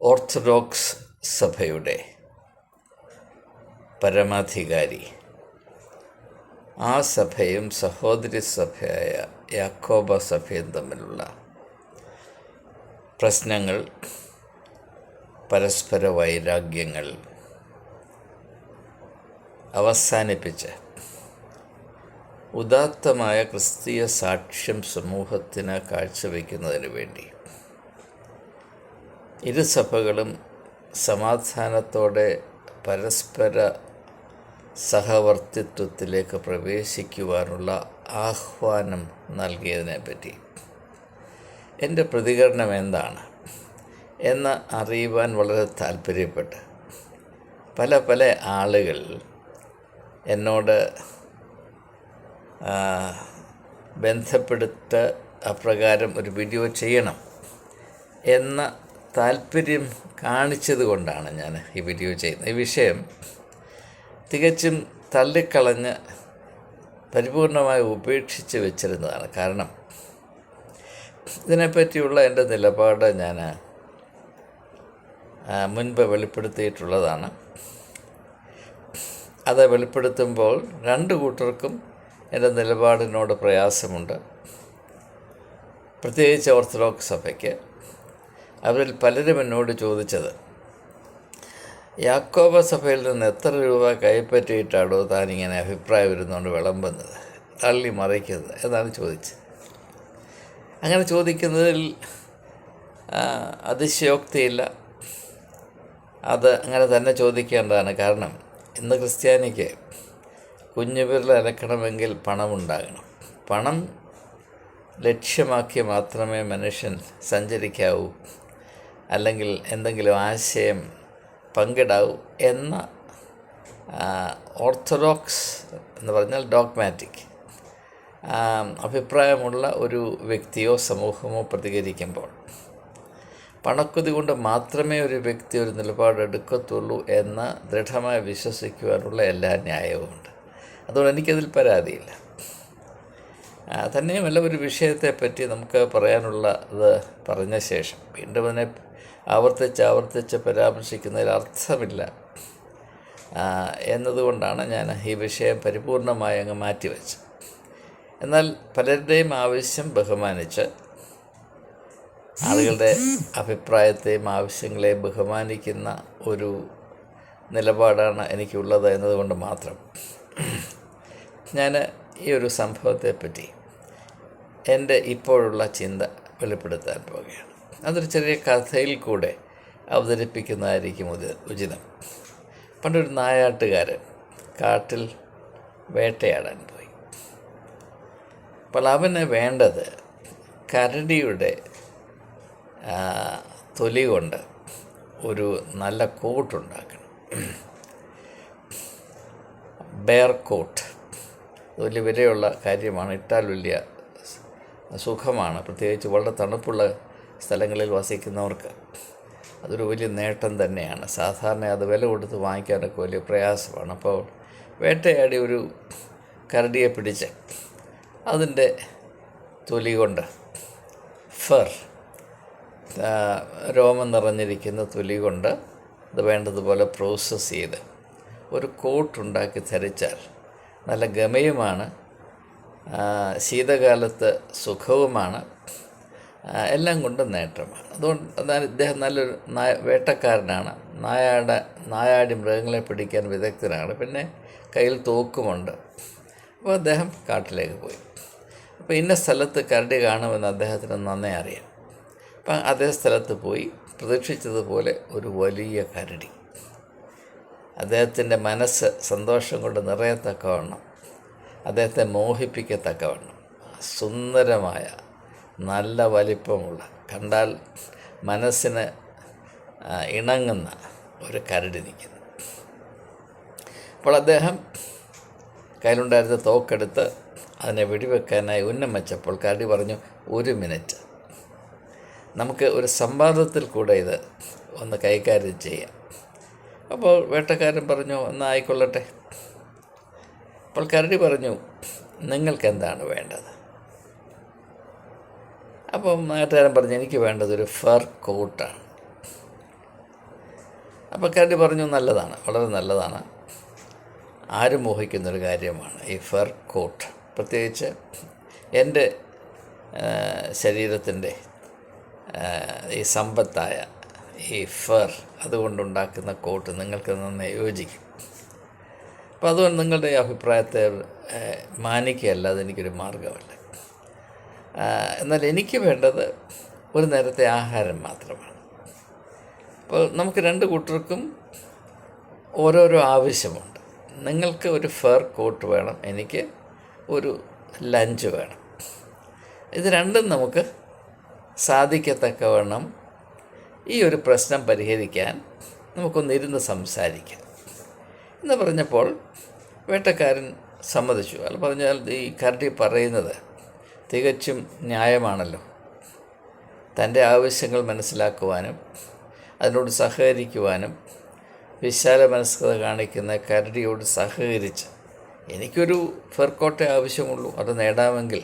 Orthodox സഭയുടെ പരമാധികാരി, ആ സഭയും സഹോദരി സഭയായ യാക്കോബ സഭയും തമ്മിലുള്ള പ്രശ്നങ്ങൾ, പരസ്പര വൈരാഗ്യങ്ങൾ അവസാനിപ്പിച്ച് ഉദാത്തമായ ക്രിസ്തീയ സാക്ഷ്യം സമൂഹത്തിന് കാഴ്ചവെക്കുന്നതിന് വേണ്ടി ഇരു സഭകളും സമാധാനത്തോടെ പരസ്പര സഹവർത്തിത്വത്തിലേക്ക് പ്രവേശിക്കുവാനുള്ള ആഹ്വാനം നൽകിയതിനെപ്പറ്റി എൻ്റെ പ്രതികരണം എന്താണ് എന്ന് അറിയുവാൻ വളരെ താല്പര്യപ്പെട്ട് പല ആളുകൾ എന്നോട് ബന്ധപ്പെടുത്ത് അപ്രകാരം ഒരു വീഡിയോ ചെയ്യണം എന്ന താല്പര്യം കാണിച്ചത് കൊണ്ടാണ് ഞാൻ ഈ വീഡിയോ ചെയ്യുന്നത്. ഈ വിഷയം തികച്ചും തള്ളിക്കളഞ്ഞ് പരിപൂർണമായി ഉപേക്ഷിച്ച് വെച്ചിരുന്നതാണ്. കാരണം ഇതിനെപ്പറ്റിയുള്ള എൻ്റെ നിലപാട് ഞാൻ മുൻപ് വെളിപ്പെടുത്തിയിട്ടുള്ളതാണ്. അത് വെളിപ്പെടുത്തുമ്പോൾ രണ്ട് കൂട്ടർക്കും എൻ്റെ നിലപാടിനോട് പ്രയാസമുണ്ട്. പ്രത്യേകിച്ച് ഓർത്തഡോക്സ് സഭയ്ക്ക്. അവരിൽ പലരും എന്നോട് ചോദിച്ചത്, യാക്കോബ സഭയിൽ നിന്ന് എത്ര രൂപ കൈപ്പറ്റിയിട്ടാണോ താനിങ്ങനെ അഭിപ്രായം വരുന്നതുകൊണ്ട് വിളമ്പുന്നത്, തള്ളി മറിക്കുന്നത് എന്നാണ് ചോദിച്ചത്. അങ്ങനെ ചോദിക്കുന്നതിൽ അതിശയോക്തിയില്ല. അത് അങ്ങനെ തന്നെ ചോദിക്കേണ്ടതാണ്. കാരണം ഇന്ന് ക്രിസ്ത്യാനിക്ക് കുഞ്ഞുവിരൽ അലക്കണമെങ്കിൽ പണമുണ്ടാകണം. പണം ലക്ഷ്യമാക്കി മാത്രമേ മനുഷ്യൻ സഞ്ചരിക്കാവൂ, അല്ലെങ്കിൽ എന്തെങ്കിലും ആശയം പങ്കിടാവൂ എന്ന ഓർത്തഡോക്സ് എന്ന് പറഞ്ഞാൽ ഡോഗ്മാറ്റിക് അഭിപ്രായമുള്ള ഒരു വ്യക്തിയോ സമൂഹമോ പ്രതികരിക്കുമ്പോൾ പണക്കൊതി കൊണ്ട് മാത്രമേ ഒരു വ്യക്തി ഒരു നിലപാടെടുക്കത്തുള്ളൂ എന്ന് ദൃഢമായി വിശ്വസിക്കുവാനുള്ള എല്ലാ ന്യായവുമുണ്ട്. അതുകൊണ്ട് എനിക്കതിൽ പരാതിയില്ല. തന്നെയുമല്ല, ഒരു വിഷയത്തെപ്പറ്റി നമുക്ക് പറയാനുള്ളത് പറഞ്ഞ ശേഷം വീണ്ടും അതിനെ ആവർത്തിച്ച് പരാമർശിക്കുന്നതിൽ അർത്ഥമില്ല എന്നതുകൊണ്ടാണ് ഞാൻ ഈ വിഷയം പരിപൂർണമായി അങ്ങ് മാറ്റിവെച്ചത്. എന്നാൽ പലരുടെയും ആവശ്യം ബഹുമാനിച്ച്, ആളുകളുടെ അഭിപ്രായത്തെയും ആവശ്യങ്ങളെയും ബഹുമാനിക്കുന്ന ഒരു നിലപാടാണ് എനിക്കുള്ളത് എന്നതുകൊണ്ട് മാത്രം ഞാൻ ഈ ഒരു സംഭവത്തെപ്പറ്റി എൻ്റെ ഇപ്പോഴുള്ള ചിന്ത വെളിപ്പെടുത്താൻ പോവുകയാണ്. അതൊരു ചെറിയ കഥയിൽ കൂടെ അവതരിപ്പിക്കുന്നതായിരിക്കും ഉചിതം. പണ്ടൊരു നായാട്ടുകാരൻ കാട്ടിൽ വേട്ടയാടാൻ പോയി. അപ്പോൾ അവന് വേണ്ടത് കരടിയുടെ തൊലി കൊണ്ട് ഒരു നല്ല കോട്ടുണ്ടാക്കണം. ബെയർ കോട്ട് വലിയ വിലയുള്ള കാര്യമാണ്. ഇട്ടാൽ വലിയ സുഖമാണ്. പ്രത്യേകിച്ച് വളരെ തണുപ്പുള്ള സ്ഥലങ്ങളിൽ വസിക്കുന്നവർക്ക് അതൊരു വലിയ നേട്ടം തന്നെയാണ്. സാധാരണ അത് വില കൊടുത്ത് വാങ്ങിക്കാനൊക്കെ വലിയ പ്രയാസമാണ്. അപ്പോൾ വേട്ടയാടി ഒരു കരടിയെ പിടിച്ച് അതിൻ്റെ തൊലി കൊണ്ട്, ഫർ, രോമം നിറഞ്ഞിരിക്കുന്ന തൊലി കൊണ്ട് അത് വേണ്ടതുപോലെ പ്രോസസ്സ് ചെയ്ത് ഒരു കോട്ടുണ്ടാക്കി ധരിച്ചാൽ നല്ല ഗമയുമാണ്, ശീതകാലത്ത് സുഖവുമാണ്, എല്ലാം കൊണ്ടും നേട്ടമാണ്. അതുകൊണ്ട് ഇദ്ദേഹം നല്ലൊരു വേട്ടക്കാരനാണ്. നായാടി മൃഗങ്ങളെ പിടിക്കാൻ വിദഗ്ധനാണ്. പിന്നെ കയ്യിൽ തോക്കുമുണ്ട്. അപ്പോൾ അദ്ദേഹം കാട്ടിലേക്ക് പോയി. അപ്പോൾ ഇന്ന സ്ഥലത്ത് കരടി കാണുമെന്ന് അദ്ദേഹത്തിന് നന്നേ അറിയാം. അപ്പം അതേ സ്ഥലത്ത് പോയി പ്രതീക്ഷിച്ചതുപോലെ ഒരു വലിയ കരടി അദ്ദേഹത്തിൻ്റെ മനസ്സ് സന്തോഷം കൊണ്ട് നിറയത്തക്കവണ്ണം, അദ്ദേഹത്തെ മോഹിപ്പിക്കത്തക്കവണ്ണം സുന്ദരമായ, നല്ല വലിപ്പമുള്ള, കണ്ടാൽ മനസ്സിന് ഇണങ്ങുന്ന ഒരു കരടി നിൽക്കുന്നു. അപ്പോൾ അദ്ദേഹം കയ്യിലുണ്ടായിരുന്ന തോക്കെടുത്ത് അതിനെ വെടിവെക്കാനായി ഉന്നം വെച്ചപ്പോൾ കരടി പറഞ്ഞു, 1 മിനിറ്റ്, നമുക്ക് ഒരു സംവാദത്തിൽ കൂടെ ഇത് ഒന്ന് കൈകാര്യം ചെയ്യാം. അപ്പോൾ വേട്ടക്കാരൻ പറഞ്ഞു, എന്നാൽ ആയിക്കൊള്ളട്ടെ. അപ്പോൾ കരടി പറഞ്ഞു, നിങ്ങൾക്കെന്താണ് വേണ്ടത്? അപ്പം വേട്ടക്കാരൻ പറഞ്ഞു, എനിക്ക് വേണ്ടതൊരു ഫർ കോട്ടാണ്. അപ്പോൾ കരടി പറഞ്ഞു, നല്ലതാണ്, വളരെ നല്ലതാണ്, ആരും മോഹിക്കുന്നൊരു കാര്യമാണ് ഈ ഫർ കോട്ട്. പ്രത്യേകിച്ച് എൻ്റെ ശരീരത്തിൻ്റെ ഈ സമ്പത്തായ ഈ ഫർ അതുകൊണ്ടുണ്ടാക്കുന്ന കോട്ട് നിങ്ങൾക്ക് നന്നായി യോജിക്കും. അപ്പോൾ അതുകൊണ്ട് നിങ്ങളുടെ അഭിപ്രായത്തെ മാനിക്കുകയല്ലാതെ എനിക്കൊരു മാർഗമല്ല. എന്നാൽ എനിക്ക് വേണ്ടത് ഒരു നേരത്തെ ആഹാരം മാത്രമാണ്. അപ്പോൾ നമുക്ക് രണ്ട് കൂട്ടർക്കും ഓരോരോ ആവശ്യമുണ്ട്. നിങ്ങൾക്ക് ഒരു ഫർ കോട്ട് വേണം, എനിക്ക് ഒരു ലഞ്ച് വേണം. ഇത് രണ്ടും നമുക്ക് സാധിക്കത്തക്കവണ്ണം ഈ ഒരു പ്രശ്നം പരിഹരിക്കാൻ നമുക്കൊന്നിരുന്ന് സംസാരിക്കാം എന്ന് പറഞ്ഞപ്പോൾ വേട്ടക്കാരൻ സമ്മതിച്ചു. അല്ല പറഞ്ഞാൽ ഈ കരടി പറയുന്നത് തികച്ചും ന്യായമാണല്ലോ. തൻ്റെ ആവശ്യങ്ങൾ മനസ്സിലാക്കുവാനും അതിനോട് സഹകരിക്കുവാനും വിശാല മനസ്കത കാണിക്കുന്ന കരടിയോട് സഹകരിച്ച് എനിക്കൊരു ഫെർക്കോട്ടെ ആവശ്യമുള്ളൂ, അത് നേടാമെങ്കിൽ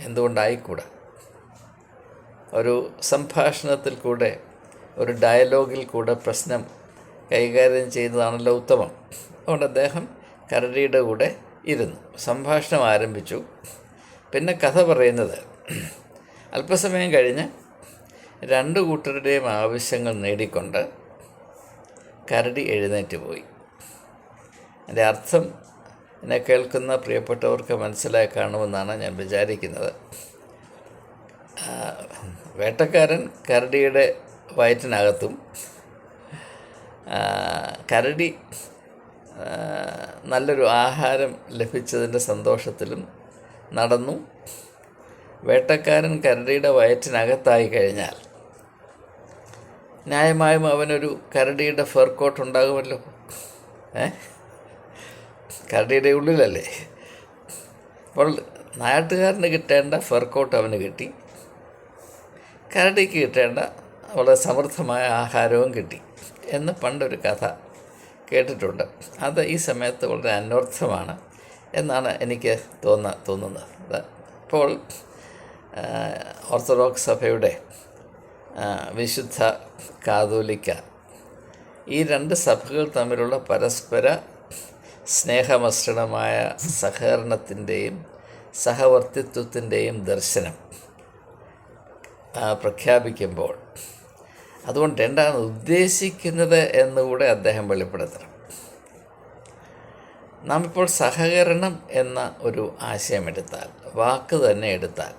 എന്തുകൊണ്ടായിക്കൂടാ? ഒരു സംഭാഷണത്തിൽ കൂടെ, ഒരു ഡയലോഗിൽ കൂടെ പ്രശ്നം കൈകാര്യം ചെയ്യുന്നതാണല്ലോ ഉത്തമം. അതുകൊണ്ട് അദ്ദേഹം കരടിയുടെ കൂടെ ഇരുന്നു, സംഭാഷണം ആരംഭിച്ചു. പിന്നെ കഥ പറയുന്നത്, അല്പസമയം കഴിഞ്ഞ് രണ്ട് കൂട്ടരുടെയും ആവശ്യങ്ങൾ നേടിക്കൊണ്ട് കരടി എഴുന്നേറ്റ് പോയി. എൻ്റെ അർത്ഥം എന്നെ കേൾക്കുന്ന പ്രിയപ്പെട്ടവർക്ക് മനസ്സിലായി കാണുമെന്നാണ് ഞാൻ വിചാരിക്കുന്നത്. വേട്ടക്കാരൻ കരടിയുടെ വയറ്റിനകത്തും കരടി നല്ലൊരു ആഹാരം ലഭിച്ചതിൻ്റെ സന്തോഷത്തിലും നടന്നു. വേട്ടക്കാരൻ കരടിയുടെ വയറ്റിനകത്തായി കഴിഞ്ഞാൽ ന്യായമായും അവനൊരു കരടിയുടെ ഫർ കോട്ട് ഉണ്ടാകുമല്ലോ. കരടിയുടെ ഉള്ളിലല്ലേ. അപ്പോൾ നാട്ടുകാരന് കിട്ടേണ്ട ഫർ കോട്ട് അവന് കിട്ടി, കരടിക്ക് കിട്ടേണ്ട വളരെ സമൃദ്ധമായ ആഹാരവും കിട്ടി എന്ന് പണ്ടൊരു കഥ കേട്ടിട്ടുണ്ട്. അത് ഈ സമയത്ത് വളരെ അന്വർത്ഥമാണ് എന്നാണ് എനിക്ക് തോന്നുന്നത്. ഇപ്പോൾ ഓർത്തഡോക്സ് സഭയുടെ വിശുദ്ധ കാതോലിക്ക ഈ രണ്ട് സഭകൾ തമ്മിലുള്ള പരസ്പര സ്നേഹമസൃണമായ സഹകരണത്തിൻ്റെയും സഹവർത്തിത്വത്തിൻ്റെയും ദർശനം പ്രഖ്യാപിക്കുമ്പോൾ അതുകൊണ്ട് എന്താണ് ഉദ്ദേശിക്കുന്നത് എന്നുകൂടെ അദ്ദേഹം വെളിപ്പെടുത്തണം. നാം ഇപ്പോൾ സഹകരണം എന്ന ഒരു ആശയമെടുത്താൽ, വാക്ക് തന്നെ എടുത്താൽ,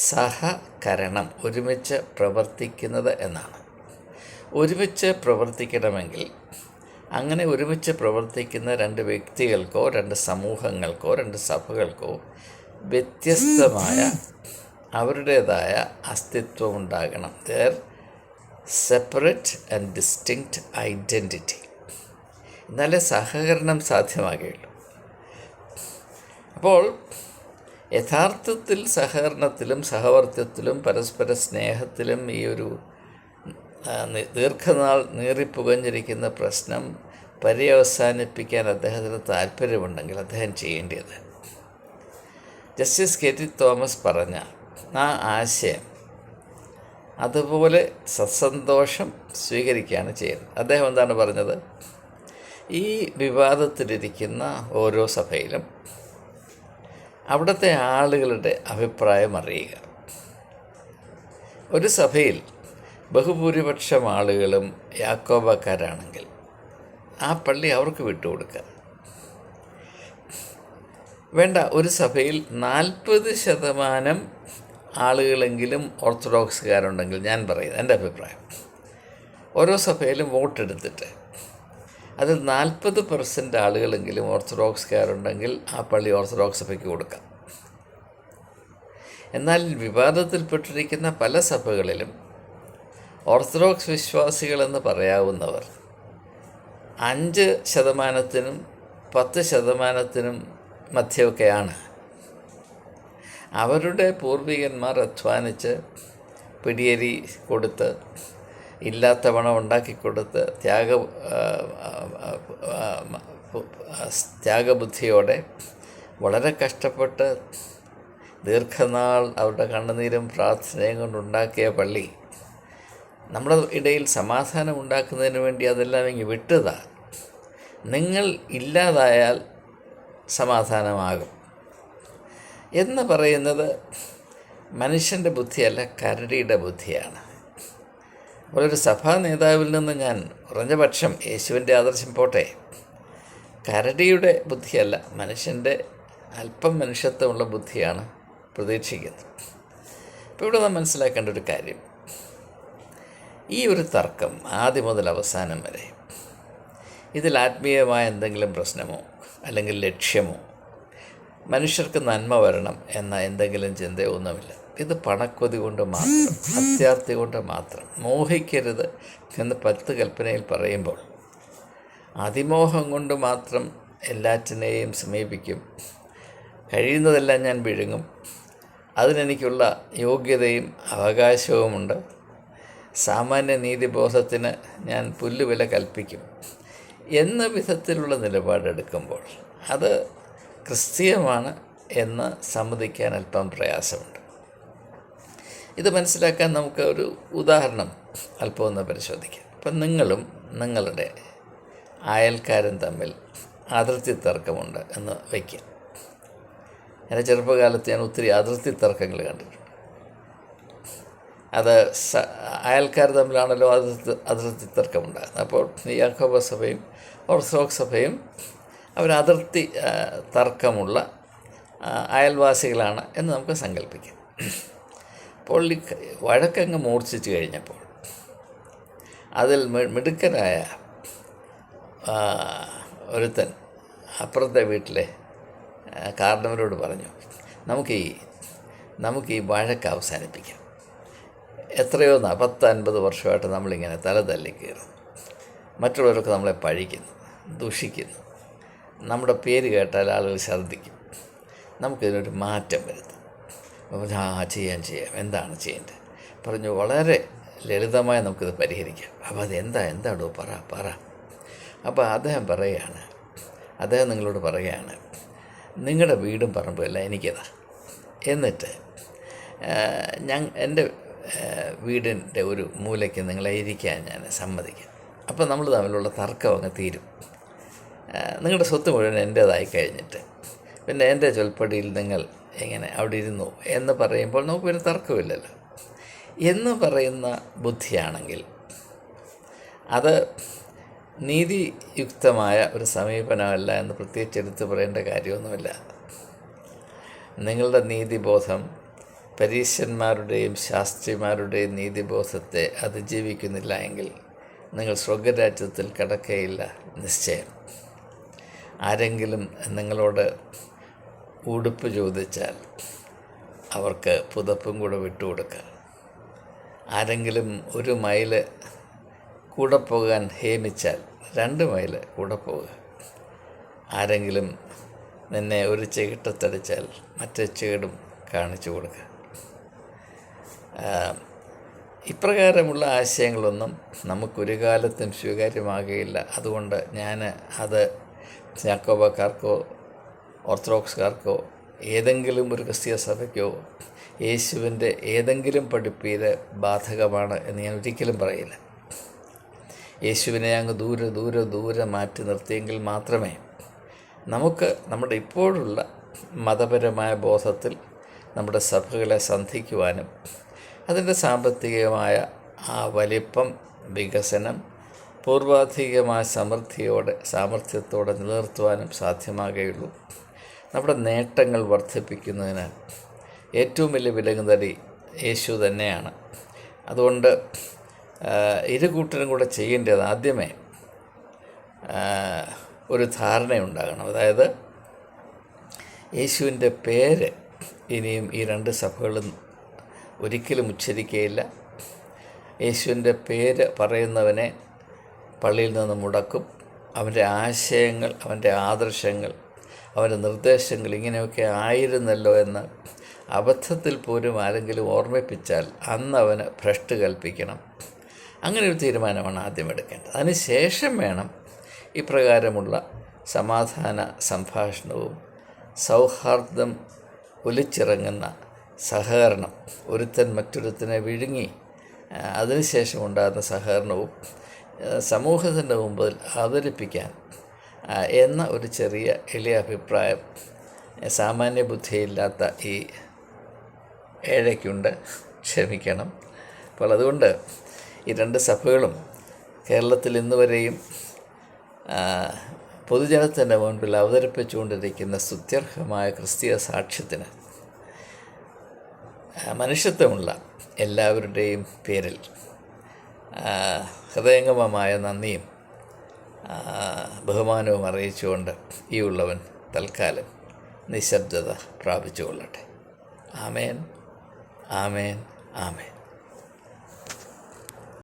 സഹകരണം ഒരുമിച്ച് പ്രവർത്തിക്കുന്നത് എന്നാണ്. ഒരുമിച്ച് പ്രവർത്തിക്കണമെങ്കിൽ അങ്ങനെ ഒരുമിച്ച് പ്രവർത്തിക്കുന്ന രണ്ട് വ്യക്തികൾക്കോ രണ്ട് സമൂഹങ്ങൾക്കോ രണ്ട് സഭകൾക്കോ വ്യത്യസ്തമായ അവരുടേതായ അസ്തിത്വമുണ്ടാകണം. Their separate and distinct identity. എന്നാലേ സഹകരണം സാധ്യമാകുകയുള്ളൂ. അപ്പോൾ യഥാർത്ഥത്തിൽ സഹകരണത്തിലും സഹവർത്തിത്വത്തിലും പരസ്പര സ്നേഹത്തിലും ഈ ഒരു ദീർഘനാൾ നീറിപ്പുകഞ്ഞിരിക്കുന്ന പ്രശ്നം പര്യവസാനിപ്പിക്കാൻ അദ്ദേഹത്തിന് താല്പര്യമുണ്ടെങ്കിൽ അദ്ദേഹം ചെയ്യേണ്ടത് ജസ്റ്റിസ് കെ.ടി. തോമസ് പറഞ്ഞ ആ ആശയം അതുപോലെ സസന്തോഷം സ്വീകരിക്കുകയാണ് ചെയ്യുന്നത്. അദ്ദേഹം എന്താണ് പറഞ്ഞത്? ഈ വിവാദത്തിലിരിക്കുന്ന ഓരോ സഭയിലും അവിടുത്തെ ആളുകളുടെ അഭിപ്രായം അറിയുക. ഒരു സഭയിൽ ബഹുഭൂരിപക്ഷം ആളുകളും യാക്കോബക്കാരാണെങ്കിൽ ആ പള്ളി അവർക്ക് വിട്ടുകൊടുക്കുക. വേണ്ട, ഒരു സഭയിൽ 40% ആളുകളെങ്കിലും ഓർത്തഡോക്സുകാരുണ്ടെങ്കിൽ, ഞാൻ പറയുന്നത് എൻ്റെ അഭിപ്രായം, ഓരോ സഭയിലും വോട്ടെടുത്തിട്ട് അതിൽ 40% ആളുകളെങ്കിലും ഓർത്തഡോക്സുകാരുണ്ടെങ്കിൽ ആ പള്ളി ഓർത്തഡോക്സ് സഭയ്ക്ക് കൊടുക്കാം. എന്നാൽ വിവാദത്തിൽപ്പെട്ടിരിക്കുന്ന പല സഭകളിലും ഓർത്തഡോക്സ് വിശ്വാസികളെന്ന് പറയാവുന്നവർ 5%-നും 10%-നും മധ്യമൊക്കെയാണ്. അവരുടെ പൂർവികന്മാർ അധ്വാനിച്ച് പിടിയേരി കൊടുത്ത് ഇല്ലാത്ത പണം ഉണ്ടാക്കിക്കൊടുത്ത് ത്യാഗബുദ്ധിയോടെ വളരെ കഷ്ടപ്പെട്ട് ദീർഘനാൾ അവരുടെ കണ്ണുനീരും പ്രാർത്ഥനയും കൊണ്ടുണ്ടാക്കിയ പള്ളി നമ്മുടെ ഇടയിൽ സമാധാനം ഉണ്ടാക്കുന്നതിന് വേണ്ടി അതെല്ലാം ഇങ്ങ് വിട്ടതാ. നിങ്ങൾ ഇല്ലാതായാൽ സമാധാനമാകും എന്ന് പറയുന്നത് മനുഷ്യൻ്റെ ബുദ്ധിയല്ല, കരടിയുടെ ബുദ്ധിയാണ്. അപ്പോൾ ഒരു സഭാ നേതാവിൽ നിന്ന് ഞാൻ കുറഞ്ഞ പക്ഷം യേശുവിൻ്റെ ആദർശം പോട്ടെ, കരടിയുടെ ബുദ്ധിയല്ല, മനുഷ്യൻ്റെ അല്പം മനുഷ്യത്വമുള്ള ബുദ്ധിയാണ് പ്രതീക്ഷിക്കുന്നത്. ഇപ്പോൾ ഇവിടെ നാം മനസ്സിലാക്കേണ്ട ഒരു കാര്യം, ഈ ഒരു തർക്കം ആദ്യം മുതൽ അവസാനം വരെ ഇതിൽ ആത്മീയമായ എന്തെങ്കിലും പ്രശ്നമോ അല്ലെങ്കിൽ ലക്ഷ്യമോ മനുഷ്യർക്ക് നന്മ വരണം എന്ന എന്തെങ്കിലും ചിന്തയോ ഒന്നുമില്ല. ഇത് പണക്കൊതി കൊണ്ട് മാത്രം, അത്യാർത്തി കൊണ്ട് മാത്രം. മോഹിക്കരുത് എന്ന് 10 കൽപ്പനയിൽ പറയുമ്പോൾ അതിമോഹം കൊണ്ട് മാത്രം എല്ലാറ്റിനെയും സമീപിക്കും, കഴിയുന്നതെല്ലാം ഞാൻ വിഴുങ്ങും, അതിനെനിക്കുള്ള യോഗ്യതയും അവകാശവുമുണ്ട്, സാമാന്യ നീതിബോധത്തിന് ഞാൻ പുല്ലുവില കൽപ്പിക്കും എന്ന വിധത്തിലുള്ള നിലപാടെടുക്കുമ്പോൾ അത് ക്രിസ്തീയമാണ് എന്ന് സമ്മതിക്കാൻ അല്പം പ്രയാസമുണ്ട്. ഇത് മനസ്സിലാക്കാൻ നമുക്ക് ഒരു ഉദാഹരണം അല്പം ഒന്ന് പരിശോധിക്കാം. ഇപ്പം നിങ്ങളും നിങ്ങളുടെ അയൽക്കാരും തമ്മിൽ അതിർത്തി തർക്കമുണ്ട് എന്ന് വയ്ക്കാം. എൻ്റെ ചെറുപ്പകാലത്ത് ഞാൻ ഒത്തിരി അതിർത്തി തർക്കങ്ങൾ കണ്ടിട്ടുണ്ട്. അത് അയൽക്കാർ തമ്മിലാണല്ലോ അതിർത്തി തർക്കമുണ്ടാകുന്നത്. അപ്പോൾ യാക്കോബ സഭയും ഓർത്തഡോക്സ് സഭയും അവർ അതിർത്തി തർക്കമുള്ള അയൽവാസികളാണ് എന്ന് നമുക്ക് സങ്കല്പിക്കാം. അപ്പോൾ ഈ വഴക്കങ്ങ് മൂർച്ഛിച്ച് കഴിഞ്ഞപ്പോൾ അതിൽ മിടുക്കനായ ഒരുത്തൻ അപ്പുറത്തെ വീട്ടിലെ കാരണവരോട് പറഞ്ഞു, നമുക്ക് ഈ വഴക്ക് അവസാനിപ്പിക്കാം. എത്രയോ 40-50 വർഷമായിട്ട് നമ്മളിങ്ങനെ തല തല്ലി കയറുന്നു, മറ്റുള്ളവരൊക്കെ നമ്മളെ പഴിക്കുന്നു, ദുഷിക്കുന്നു, നമ്മുടെ പേര് കേട്ടാൽ ആളുകൾ ഛർദ്ദിക്കും, നമുക്കിതിനൊരു മാറ്റം വരുത്തും. അപ്പോൾ ചെയ്യാം, എന്താണ് ചെയ്യേണ്ടത് പറഞ്ഞു. വളരെ ലളിതമായി നമുക്കിത് പരിഹരിക്കാം. അപ്പോൾ എന്താണോ പറ. അപ്പോൾ അദ്ദേഹം നിങ്ങളോട് പറയുകയാണ്, നിങ്ങളുടെ വീടും പറമ്പും എല്ലാം എനിക്കതാ, എന്നിട്ട് എൻ്റെ വീടിൻ്റെ ഒരു മൂലയ്ക്ക് നിങ്ങളെ ഇരിക്കാൻ ഞാൻ സമ്മതിക്കാം. അപ്പോൾ നമ്മൾ തമ്മിലുള്ള തർക്കം അങ്ങ് തീരും. നിങ്ങളുടെ സ്വത്ത് മുഴുവൻ എൻ്റേതായി കഴിഞ്ഞിട്ട് പിന്നെ എൻ്റെ ചൊൽപ്പടിയിൽ നിങ്ങൾ എങ്ങനെ അവിടെ ഇരുന്നു എന്ന് പറയുമ്പോൾ നമുക്ക് പിന്നെ തർക്കമില്ലല്ലോ എന്ന് പറയുന്ന ബുദ്ധിയാണെങ്കിൽ അത് നീതിയുക്തമായ ഒരു സമീപനമല്ല എന്ന് പ്രത്യേകിച്ച് എടുത്ത് പറയേണ്ട കാര്യമൊന്നുമില്ല. നിങ്ങളുടെ നീതിബോധം പരീശന്മാരുടെയും ശാസ്ത്രിമാരുടെയും നീതിബോധത്തെ അതിജീവിക്കുന്നില്ല എങ്കിൽ നിങ്ങൾ സ്വർഗരാജ്യത്തിൽ കടക്കയില്ല നിശ്ചയം. ആരെങ്കിലും നിങ്ങളോട് ഉടുപ്പ് ചോദിച്ചാൽ അവർക്ക് പുതപ്പും കൂടെ വിട്ടുകൊടുക്കുക. ആരെങ്കിലും 1 മൈൽ കൂടെ പോകാൻ ഹേമിച്ചാൽ 2 മൈൽ കൂടെ പോവുക. ആരെങ്കിലും നിന്നെ ഒരു ചെകിട്ടത്തടിച്ചാൽ മറ്റേ ചെകിടും കാണിച്ചു കൊടുക്കുക. ഇപ്രകാരമുള്ള ആശയങ്ങളൊന്നും നമുക്കൊരു കാലത്തും സ്വീകാര്യമാകുകയില്ല. അതുകൊണ്ട് ഞാൻ അത് യാക്കോബക്കാർക്കോ ഓർത്തഡോക്സുകാർക്കോ ഏതെങ്കിലും ഒരു ക്രിസ്തീയ സഭയ്ക്കോ യേശുവിൻ്റെ ഏതെങ്കിലും പഠിപ്പീര് ബാധകമാണ് എന്ന് ഞാൻ ഒരിക്കലും പറയില്ല. യേശുവിനെ അങ്ങ് ദൂരെ മാറ്റി നിർത്തിയെങ്കിൽ മാത്രമേ നമുക്ക് നമ്മുടെ ഇപ്പോഴുള്ള മതപരമായ ബോധത്തിൽ നമ്മുടെ സഭകളെ സന്ധിക്കുവാനും അതിൻ്റെ സാമ്പത്തികമായ ആ വലിപ്പം, വികസനം പൂർവാധികമായ സാമർഥ്യത്തോടെ നിലനിർത്തുവാനും സാധ്യമാകുകയുള്ളൂ. നമ്മുടെ നേട്ടങ്ങൾ വർദ്ധിപ്പിക്കുന്നതിന് ഏറ്റവും വലിയ വിലങ്ങുതടി യേശു തന്നെയാണ്. അതുകൊണ്ട് ഇരു കൂട്ടരും കൂടെ ചെയ്യേണ്ടത് ആദ്യമേ ഒരു ധാരണയുണ്ടാകണം. അതായത് യേശുവിൻ്റെ പേര് ഇനിയും ഈ 2 സഭകളും ഒരിക്കലും ഉച്ചരിക്കുകയില്ല. യേശുവിൻ്റെ പേര് പറയുന്നവനെ പള്ളിയിൽ നിന്ന് മുടക്കും. അവൻ്റെ ആശയങ്ങൾ, അവൻ്റെ ആദർശങ്ങൾ, അവൻ്റെ നിർദ്ദേശങ്ങൾ ഇങ്ങനെയൊക്കെ ആയിരുന്നല്ലോ എന്ന് അബദ്ധത്തിൽ പോലും ആരെങ്കിലും ഓർമ്മിപ്പിച്ചാൽ അന്ന് അവന് ഭ്രഷ്ട് കൽപ്പിക്കണം. അങ്ങനെ ഒരു തീരുമാനമാണ് ആദ്യം എടുക്കേണ്ടത്. അതിനുശേഷം വേണം ഇപ്രകാരമുള്ള സമാധാന സംഭാഷണവും സൗഹാർദ്ദം ഒലിച്ചിറങ്ങുന്ന സഹകരണം, ഒരുത്തൻ മറ്റൊരുത്തനെ വിഴുങ്ങി അതിനുശേഷം ഉണ്ടാകുന്ന സഹകരണവും സമൂഹത്തിൻ്റെ മുമ്പിൽ അവതരിപ്പിക്കാൻ എന്ന ഒരു ചെറിയ എളിയ അഭിപ്രായം സാമാന്യ ബുദ്ധിയില്ലാത്ത ഈ ഏഴയ്ക്കുണ്ട്. ക്ഷമിക്കണം. അപ്പോൾ അതുകൊണ്ട് ഈ രണ്ട് സഭകളും കേരളത്തിൽ ഇന്നുവരെയും പൊതുജനത്തിൻ്റെ മുൻപിൽ അവതരിപ്പിച്ചുകൊണ്ടിരിക്കുന്ന സ്തുത്യർഹമായ ക്രിസ്തീയ സാക്ഷ്യത്തിന് മനുഷ്യത്വമുള്ള എല്ലാവരുടെയും പേരിൽ ഹൃദയംഗമമായ നന്ദിയും ബഹുമാനവും അറിയിച്ചുകൊണ്ട് ഈ ഉള്ളവൻ തൽക്കാലം നിശബ്ദത പ്രാപിച്ചുകൊള്ളട്ടെ. ആമേൻ, ആമേൻ, ആമേൻ.